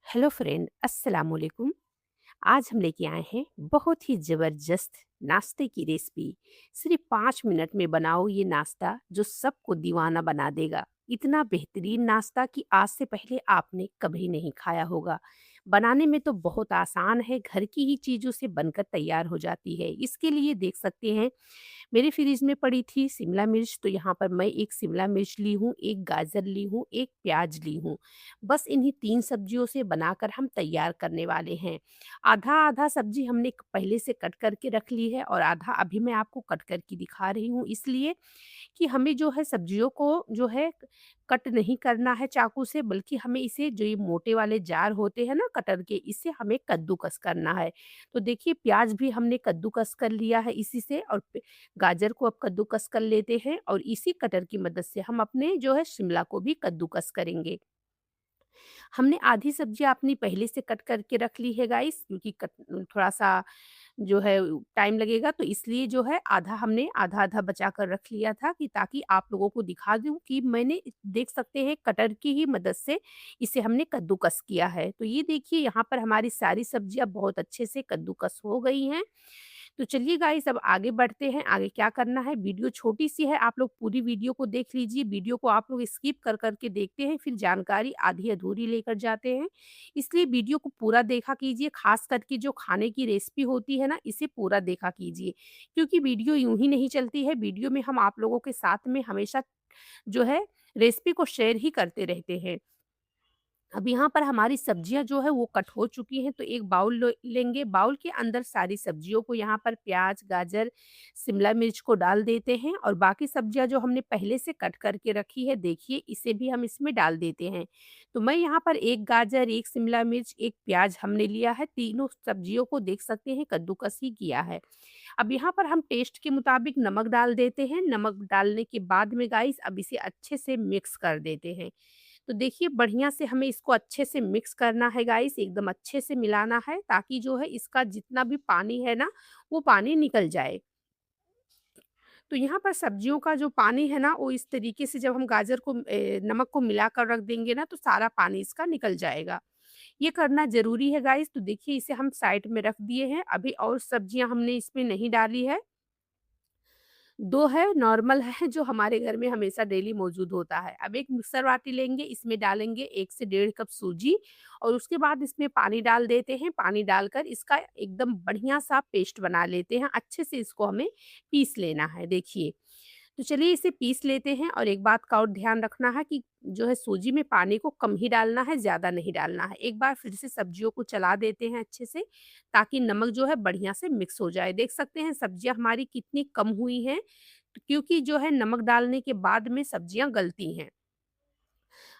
Hello friend, अस्सलाम वालेकुम। आज हम लेके आए हैं बहुत ही ज़बरदस्त नाश्ते की रेसिपी। सिर्फ 5 मिनट में बनाओ ये नाश्ता जो सबको दीवाना बना देगा। इतना बेहतरीन नाश्ता कि आज से पहले आपने कभी नहीं खाया होगा। बनाने में तो बहुत आसान है, घर की ही चीज़ों से बनकर तैयार हो जाती है। इसके लिए देख सकते हैं मेरे फ्रिज में पड़ी थी शिमला मिर्च, तो यहाँ पर मैं एक शिमला मिर्च ली हूँ, एक गाजर ली हूँ, एक प्याज ली हूँ। बस इन्हीं 3 सब्जियों से बनाकर हम तैयार करने वाले हैं। आधा-आधा सब्जी हमने पहले से कट करके रख ली है और आधा अभी मैं आपको कट करके दिखा रही हूँ, इसलिए कि हमें जो है सब्जियों को जो है कट नहीं करना है चाकू से, बल्कि हमें इसे जो ये मोटे वाले जार होते हैं ना कटर के, इससे हमें कद्दूकस करना है। तो देखिए प्याज भी हमने कद्दूकस कर लिया है इसी से, और गाजर को अब कद्दूकस कर लेते हैं और इसी कटर की मदद से हम अपने जो है शिमला को भी कद्दूकस करेंगे। हमने आधी सब्ज़ी अपनी पहले से कट करके रख ली है गाइस, क्योंकि कट थोड़ा-सा जो है टाइम लगेगा, तो इसलिए जो है आधा हमने आधा-आधा बचा कर रख लिया था कि ताकि आप लोगों को दिखा दूँ कि मैंने देख सकते हैं कटर की ही मदद से इसे हमने कद्दूकस किया है। तो ये देखिए यहाँ पर हमारी सारी सब्जियाँ बहुत अच्छे से कद्दूकस हो गई हैं। तो चलिए गाइस अब आगे बढ़ते हैं। आगे क्या करना है, वीडियो छोटी-सी है, आप लोग पूरी वीडियो को देख लीजिए। वीडियो को आप लोग स्किप कर के देखते हैं, फिर जानकारी आधी-अधूरी लेकर जाते हैं। इसलिए वीडियो को पूरा देखा कीजिए, ख़ास करके जो खाने की रेसिपी होती है ना, इसे पूरा देखा कीजिए। क्योंकि वीडियो यूँ ही नहीं चलती है, वीडियो में हम आप लोगों के साथ में हमेशा जो है रेसिपी को शेयर ही करते रहते हैं। अब यहाँ पर हमारी सब्जियाँ जो है वो कट हो चुकी हैं, तो एक बाउल लेंगे। बाउल के अंदर सारी सब्जियों को यहाँ पर प्याज, गाजर, शिमला मिर्च को डाल देते हैं और बाकी सब्जियाँ जो हमने पहले से कट करके रखी है, देखिए इसे भी हम इसमें डाल देते हैं। तो मैं यहाँ पर एक गाजर, एक शिमला मिर्च, एक प्याज हमने लिया है, तीनों सब्जियों को देख सकते हैं कद्दूकस ही किया है। अब यहाँ पर हम टेस्ट के मुताबिक नमक डाल देते हैं। नमक डालने के बाद में गाइस अब इसे अच्छे से मिक्स कर देते हैं। तो देखिए बढ़िया से हमें इसको अच्छे से मिक्स करना है गाइस, एकदम अच्छे से मिलाना है ताकि जो है इसका जितना भी पानी है ना, वो पानी निकल जाए। तो यहाँ पर सब्जियों का जो पानी है ना, वो इस तरीके से जब हम गाजर को नमक को मिलाकर रख देंगे ना, तो सारा पानी इसका निकल जाएगा। ये करना ज़रूरी है गाइस। तो देखिए इसे हम साइड में रख दिए हैं, अभी और सब्जियाँ हमने इसमें नहीं डाली है। 2 है, नॉर्मल है जो हमारे घर में हमेशा डेली मौजूद होता है। अब एक मिक्सर बाटी लेंगे, इसमें डालेंगे 1 से डेढ़ कप सूजी और उसके बाद इसमें पानी डाल देते हैं। पानी डालकर इसका एकदम बढ़िया-सा पेस्ट बना लेते हैं। अच्छे से इसको हमें पीस लेना है, देखिए। तो चलिए इसे पीस लेते हैं और एक बात का और ध्यान रखना है कि जो है सूजी में पानी को कम ही डालना है, ज़्यादा नहीं डालना है। एक बार फिर से सब्जियों को चला देते हैं अच्छे से, ताकि नमक जो है बढ़िया से मिक्स हो जाए। देख सकते हैं सब्जियाँ हमारी कितनी कम हुई हैं, क्योंकि जो है नमक डालने के बाद में सब्जियाँ गलती हैं।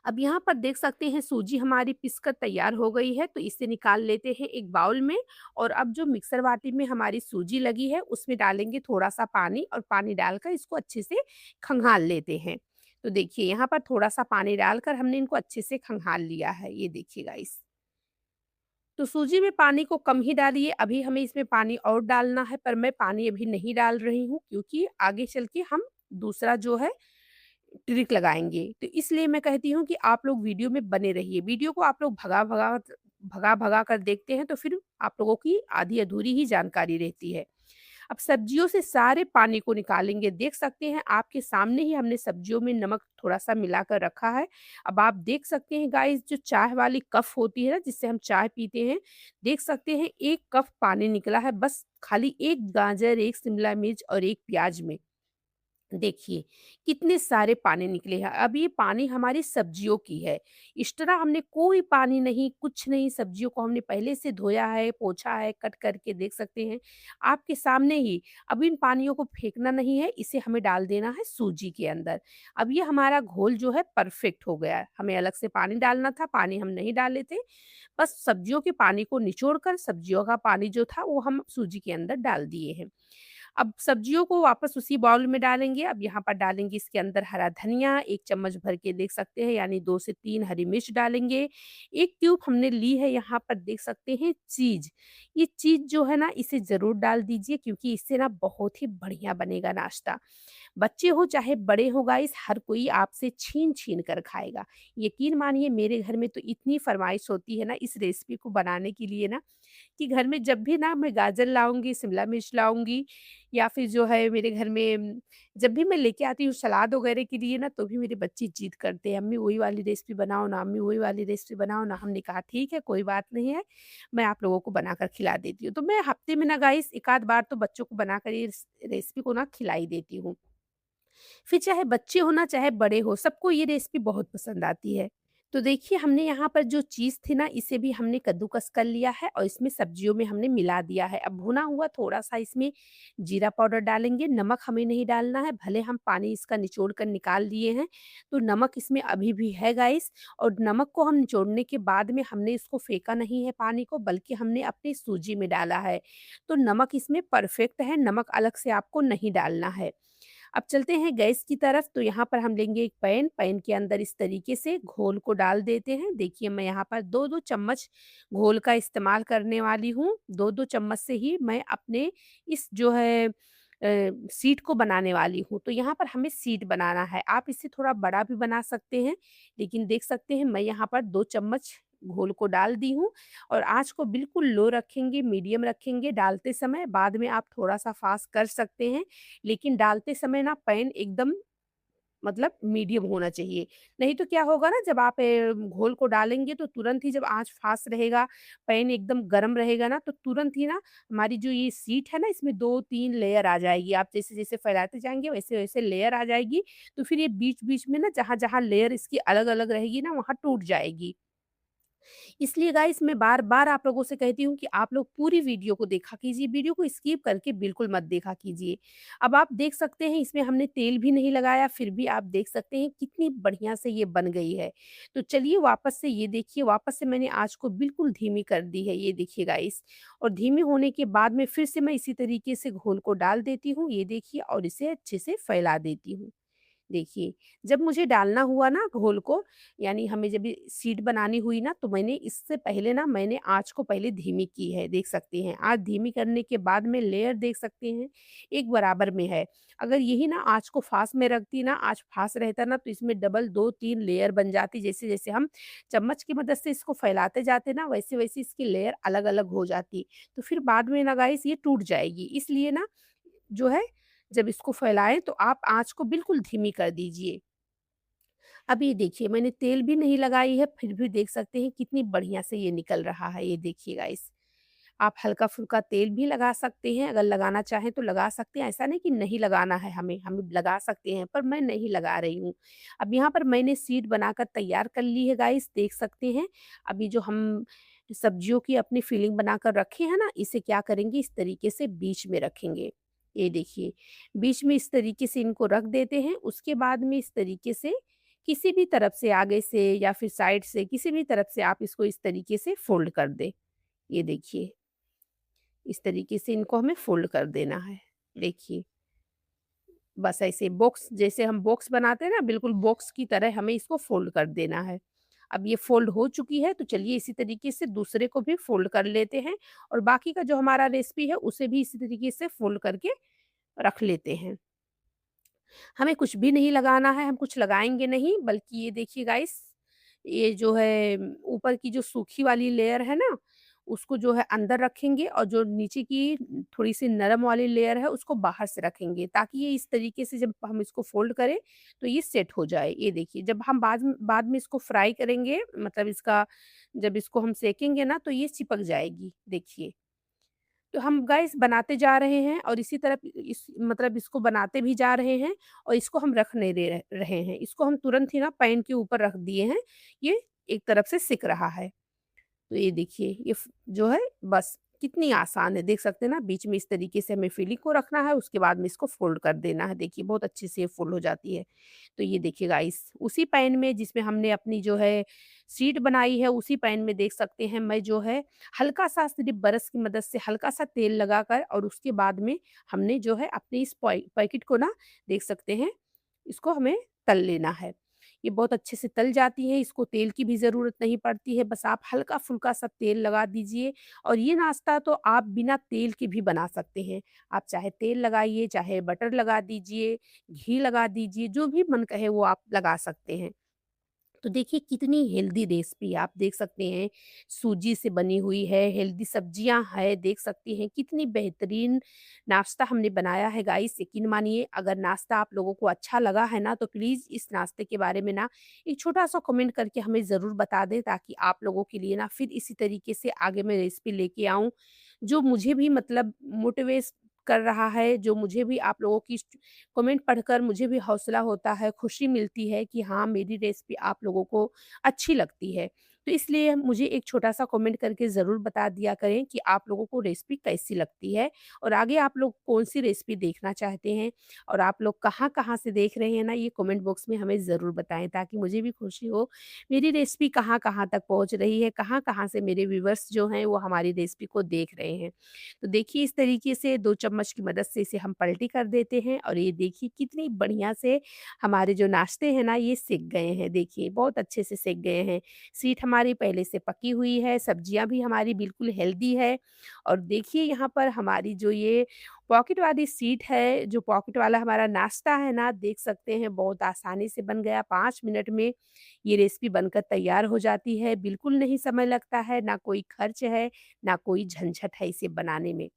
अब यहाँ पर देख सकते हैं सूजी हमारी पिसकर तैयार हो गई है, तो इसे निकाल लेते हैं एक बाउल में और अब जो मिक्सर बाटी में हमारी सूजी लगी है उसमें डालेंगे थोड़ा-सा पानी और पानी डालकर इसको अच्छे से खंगाल लेते हैं। तो देखिए यहाँ पर थोड़ा-सा पानी डालकर हमने इनको अच्छे से खंगाल लिया है, ये देखिए गाइस। तो सूजी में पानी को कम ही डालिए, अभी हमें इसमें पानी और डालना है, पर मैं पानी अभी नहीं डाल रही हूँ क्योंकि आगे चल के हम दूसरा जो है ट्रिक लगाएँगे। तो इसलिए मैं कहती हूँ कि आप लोग वीडियो में बने रहिए। वीडियो को आप लोग भगा-भगा कर देखते हैं तो फिर आप लोगों की आधी-अधूरी ही जानकारी रहती है। अब सब्जियों से सारे पानी को निकालेंगे। देख सकते हैं आपके सामने ही हमने सब्जियों में नमक थोड़ा-सा मिलाकर रखा है। अब आप देख सकते हैं गाइस, जो चाय वाली कप होती है ना जिससे हम चाय पीते हैं, देख सकते हैं 1 कप पानी निकला है बस खाली 1 गाजर, 1 शिमला मिर्च और 1 प्याज में। देखिए, कितने सारे पानी निकले हैं। अब ये पानी हमारी सब्जियों की है। एक्स्ट्रा हमने कोई पानी नहीं, कुछ नहीं, सब्जियों को हमने पहले से धोया है, पोंछा है, कट करके देख सकते हैं, आपके सामने ही। अब इन पानियों को फेंकना नहीं है, इसे हमें डाल देना है सूजी के अंदर। अब ये हमारा घोल जो है परफेक्ट हो गया है। हमें अलग से पानी डालना था, पानी हम नहीं डाले थे। बस सब्जियों के पानी को निचोड़ कर सब्जियों का पानी जो था, वो हम सूजी के अंदर डाल दिए हैं। अब सब्जियों को वापस उसी बाउल में डालेंगे। अब यहाँ पर डालेंगे इसके अंदर हरा धनिया, 1 चम्मच भर के देख सकते हैं, यानी 2 से 3 हरी मिर्च डालेंगे। 1 ट्यूब हमने ली है यहाँ पर देख सकते हैं चीज़। ये चीज़ जो है ना इसे ज़रूर डाल दीजिए क्योंकि इससे ना बहुत ही बढ़िया बनेगा नाश्ता। बच्चे हो चाहे बड़े हो गाइस, हर कोई आपसे छीन-छीन कर खाएगा। यकीन मानिए मेरे घर में तो इतनी फ़रमाइश होती है ना इस रेसिपी को बनाने के लिए ना, कि घर में जब भी ना मैं गाजर लाऊँगी, शिमला मिर्च लाऊँगी या फिर जो है मेरे घर में जब भी मैं लेके आती हूँ सलाद वगैरह के लिए ना, तो भी मेरे बच्चे ज़िद करते हैं, "अम्मी वही वाली रेसिपी बनाओ ना, अम्मी वही वाली रेसिपी बनाओ ना।" हमने कहा, "ठीक है, कोई बात नहीं है, मैं आप लोगों को बनाकर खिला देती हूँ।" तो मैं हफ्ते में ना गाइस 1 आध बार तो बच्चों को बनाकर ये रेसिपी को ना खिला ही देती हूँ। फिर चाहे बच्चे हो ना चाहे बड़े हो, सबको ये रेसिपी बहुत पसंद आती है। तो देखिए हमने यहाँ पर जो चीज़ थी ना इसे भी हमने कद्दूकस कर लिया है और इसमें सब्जियों में हमने मिला दिया है। अब भुना हुआ थोड़ा-सा इसमें जीरा पाउडर डालेंगे, नमक हमें नहीं डालना है, भले हम पानी इसका निचोड़ कर निकाल दिए हैं, तो नमक इसमें अभी भी है गाइस। और नमक को हम निचोड़ने के बाद में हमने इसको फेंका नहीं है पानी को, बल्कि हमने अपनी सूजी में डाला है। तो नमक इसमें परफेक्ट है, नमक अलग से आपको नहीं डालना है। अब चलते हैं गैस की तरफ, तो यहाँ पर हम लेंगे एक पैन, पैन के अंदर इस तरीके से घोल को डाल देते हैं। देखिए मैं यहाँ पर 2-2 चम्मच घोल का इस्तेमाल करने वाली हूँ। 2-2 चम्मच से ही मैं अपने इस जो है शीट को बनाने वाली हूँ। तो यहाँ पर हमें शीट बनाना है। आप इसे थोड़ा बड़ा भी बना सकते हैं, लेकिन देख सकते हैं मैं यहाँ पर 2 चम्मच घोल को डाल दी हूँ और आँच को बिल्कुल लो रखेंगे, मीडियम रखेंगे डालते समय। बाद में आप थोड़ा-सा फ़ास्ट कर सकते हैं। लेकिन डालते समय ना पैन एकदम मतलब मीडियम होना चाहिए। नहीं तो क्या होगा ना जब आप घोल को डालेंगे तो तुरंत ही जब आँच फ़ास्ट रहेगा, पैन एकदम गरम रहेगा ना तो तुरंत ही ना हमारी जो ये शीट है ना इसमें 2-3 लेयर आ जाएगी। आप जैसे-जैसे फैलाते जाएँगे वैसे-वैसे लेयर आ जाएगी। तो फिर ये बीच-बीच में ना जहाँ-जहाँ लेयर इसकी अलग-अलग रहेगी ना वहाँ टूट जाएगी। इसलिए गाइस मैं बार-बार आप लोगों से कहती हूँ कि आप लोग पूरी वीडियो को देखा कीजिए, वीडियो को स्किप करके बिल्कुल मत देखा कीजिए। अब आप देख सकते हैं इसमें हमने तेल भी नहीं लगाया, फिर भी आप देख सकते हैं कितनी बढ़िया से ये बन गई है। तो चलिए वापस से ये देखिए, वापस से मैंने आँच को बिल्कुल धीमी कर दी है, ये देखिए गाइस। और धीमी होने के बाद में फिर से मैं इसी तरीके से घोल को डाल देती हूँ, ये देखिए और इसे अच्छे से फैला देती हूँ। देखिए, जब मुझे डालना हुआ ना घोल को, यानी हमें जब ये शीट बनानी हुई ना, तो मैंने इससे पहले ना मैंने आँच को पहले धीमी की है, देख सकते हैं। आँच धीमी करने के बाद में लेयर देख सकते हैं, एक बराबर में है। अगर यही ना आँच को फ़ास्ट में रखती ना, आँच फ़ास्ट रहता ना, तो इसमें डबल 2-3 लेयर बन जाती। जैसे-जैसे हम चम्मच की मदद से इसको फैलाते जाते ना, वैसे-वैसे इसकी लेयर अलग-अलग हो जाती। तो फिर बाद में ना गाइस ये टूट जाएगी। इसलिए ना जो है जब इसको फैलाएँ तो आप आँच को बिल्कुल धीमी कर दीजिए। अब ये देखिए मैंने तेल भी नहीं लगाई है, फिर भी देख सकते हैं कितनी बढ़िया से ये निकल रहा है, ये देखिए गाइस। आप हल्का-फुल्का तेल भी लगा सकते हैं, अगर लगाना चाहें तो लगा सकते हैं, ऐसा नहीं कि नहीं लगाना है हमें, हम लगा सकते हैं, पर मैं नहीं लगा रही हूँ। अब यहाँ पर मैंने शीट बनाकर तैयार कर ली है गाइस, देख सकते हैं। अभी जो हम सब्जियों की अपनी फिलिंग बनाकर रखे हैं ना, इसे क्या करेंगे इस तरीके से बीच में रखेंगे। ये देखिए, बीच में इस तरीके से इनको रख देते हैं, उसके बाद में इस तरीके से किसी भी तरफ से आगे से या फिर साइड से किसी भी तरफ से आप इसको इस तरीके से फ़ोल्ड कर दें। ये देखिए, इस तरीके से इनको हमें फ़ोल्ड कर देना है। देखिए, बस ऐसे बॉक्स जैसे हम बॉक्स बनाते हैं ना, बिल्कुल बॉक्स की तरह हमें इसको फ़ोल्ड कर देना है। अब ये फ़ोल्ड हो चुकी है, तो चलिए इसी तरीके से दूसरे को भी फ़ोल्ड कर लेते हैं और बाकी का जो हमारा रेसिपी है, उसे भी इसी तरीके से फ़ोल्ड करके रख लेते हैं। हमें कुछ भी नहीं लगाना है, हम कुछ लगाएँगे नहीं, बल्कि ये देखिए गाइस, ये जो है ऊपर की जो सूखी वाली लेयर है ना, उसको जो है अंदर रखेंगे और जो नीचे की थोड़ी-सी नरम वाली लेयर है, उसको बाहर से रखेंगे, ताकि ये इस तरीके से जब हम इसको फ़ोल्ड करें, तो ये सेट हो जाए। ये देखिए, जब हम बाद में इसको फ्राई करेंगे, मतलब इसका जब इसको हम सेकेंगे ना, तो ये चिपक जाएगी, देखिए। तो हम गाइस बनाते जा रहे हैं और इसी तरह इस मतलब इसको बनाते भी जा रहे हैं और इसको हम रख नहीं दे रहे हैं। इसको हम तुरंत ही ना पैन के ऊपर रख दिए हैं। ये एक तरफ से सिक रहा है। तो ये देखिए ये जो है बस कितनी आसान है, देख सकते हैं ना, बीच में इस तरीके से हमें फिलिंग को रखना है, उसके बाद में इसको फ़ोल्ड कर देना है। देखिए बहुत अच्छे से ये फ़ोल्ड हो जाती है। तो ये देखिए गाइस, उसी पैन में जिसमें हमने अपनी जो है शीट बनाई है, उसी पैन में देख सकते हैं मैं जो है हल्का-सा सिर्फ़ ब्रश की मदद से हल्का-सा तेल लगाकर और उसके बाद में हमने जो है अपने इस पैकेट को ना देख सकते हैं, इसको हमें तल लेना है। ये बहुत अच्छे से तल जाती हैं, इसको तेल की भी ज़रूरत नहीं पड़ती है, बस आप हल्का-फुल्का सा तेल लगा दीजिए और ये नाश्ता तो आप बिना तेल के भी बना सकते हैं। आप चाहे तेल लगाइए, चाहे बटर लगा दीजिए, घी लगा दीजिए, जो भी मन कहे वो आप लगा सकते हैं। तो देखिए कितनी हेल्दी रेसिपी आप देख सकते हैं, सूजी से बनी हुई है, हेल्दी सब्जियां है, देख सकती हैं कितनी बेहतरीन नाश्ता हमने बनाया है गाइस। यकीन मानिए अगर नाश्ता आप लोगों को अच्छा लगा है ना तो प्लीज़ इस नाश्ते के बारे में ना एक छोटा सा कमेंट करके हमें ज़रूर बता दें, ताकि आप लोगों के लिए ना फिर इसी तरीके से आगे मैं रेसिपी लेके आऊँ, जो मुझे भी मतलब मोटिवेट कर रहा है, जो मुझे भी आप लोगों की कमेंट पढ़कर मुझे भी हौसला होता है, खुशी मिलती है कि हाँ, मेरी रेसिपी आप लोगों को अच्छी लगती है। तो इसलिए मुझे एक छोटा-सा कमेंट करके ज़रूर बता दिया करें कि आप लोगों को रेसिपी कैसी लगती है और आगे आप लोग कौन-सी रेसिपी देखना चाहते हैं और आप लोग कहाँ-कहाँ से देख रहे हैं ना, ये कमेंट बॉक्स में हमें ज़रूर बताएँ, ताकि मुझे भी खुशी हो, मेरी रेसिपी कहाँ-कहाँ तक पहुँच रही है, कहाँ-कहाँ से मेरे व्यूअर्स जो हैं, वो हमारी रेसिपी को देख रहे हैं। तो देखिए इस तरीके से 2 चम्मच की मदद से इसे हम पलटी कर देते हैं और ये देखिए कितनी बढ़िया से हमारे जो नाश्ते हैं ना ये सिक गए हैं। देखिए बहुत अच्छे से सिक गए हैं। शीट हमारी पहले से पकी हुई है, सब्जियाँ भी हमारी बिल्कुल हेल्दी है और देखिए यहाँ पर हमारी जो ये पॉकेट वाली शीट है, जो पॉकेट वाला हमारा नाश्ता है ना, देख सकते हैं बहुत आसानी से बन गया। 5 मिनट में ये रेसिपी बनकर तैयार हो जाती है। बिल्कुल नहीं समय लगता है, ना कोई खर्च है, ना कोई झंझट है इसे बनाने में।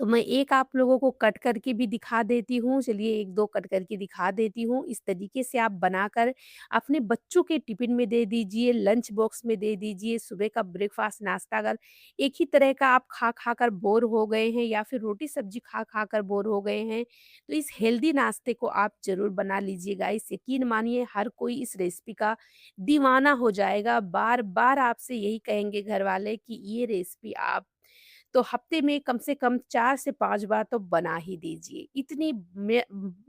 तो मैं एक आप लोगों को कट करके भी दिखा देती हूँ। चलिए 1-2 कट करके दिखा देती हूँ। इस तरीके से आप बनाकर अपने बच्चों के टिफ़िन में दे दीजिए, लंच बॉक्स में दे दीजिए। सुबह का ब्रेकफ़ास्ट नाश्ता अगर एक ही तरह का आप खा-खा कर बोर हो गए हैं या फिर रोटी-सब्ज़ी खा-खा कर बोर हो गए हैं, तो इस हेल्दी नाश्ते को आप ज़रूर बना लीजिएगा। गाइस यकीन मानिए हर कोई इस रेसिपी का दीवाना हो जाएगा। बार-बार आपसे यही कहेंगे घरवाले कि ये रेसिपी आप तो हफ्ते में कम से कम 4 से 5 बार तो बना ही दीजिए। इतनी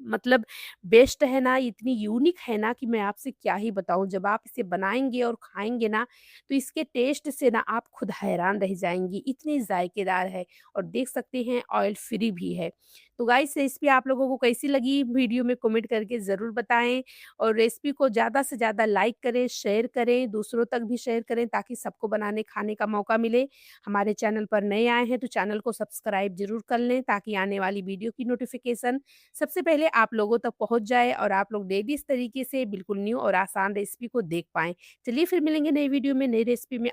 मतलब बेस्ट है ना, इतनी यूनिक है ना कि मैं आपसे क्या ही बताऊँ। जब आप इसे बनाएँगे और खाएँगे ना, तो इसके टेस्ट से ना आप खुद हैरान रह जाएँगी, इतनी ज़ायकेदार है और देख सकते हैं ऑयल फ्री भी है। तो गाइस रेसिपी आप लोगों को कैसी लगी वीडियो में कमेंट करके ज़रूर बताएँ और रेसिपी को ज़्यादा से ज़्यादा लाइक करें, शेयर करें, दूसरों तक भी शेयर करें, ताकि सबको बनाने खाने का मौका मिले। हमारे चैनल पर नए आए हैं तो चैनल को सब्सक्राइब ज़रूर कर लें, ताकि आने वाली वीडियो की नोटिफ़िकेशन सबसे पहले आप लोगों तक पहुँच जाए और आप लोग डेली इस तरीके से बिल्कुल न्यू और आसान रेसिपी को देख पाएँ। चलिए फिर मिलेंगे नई वीडियो में, नई रेसिपी में।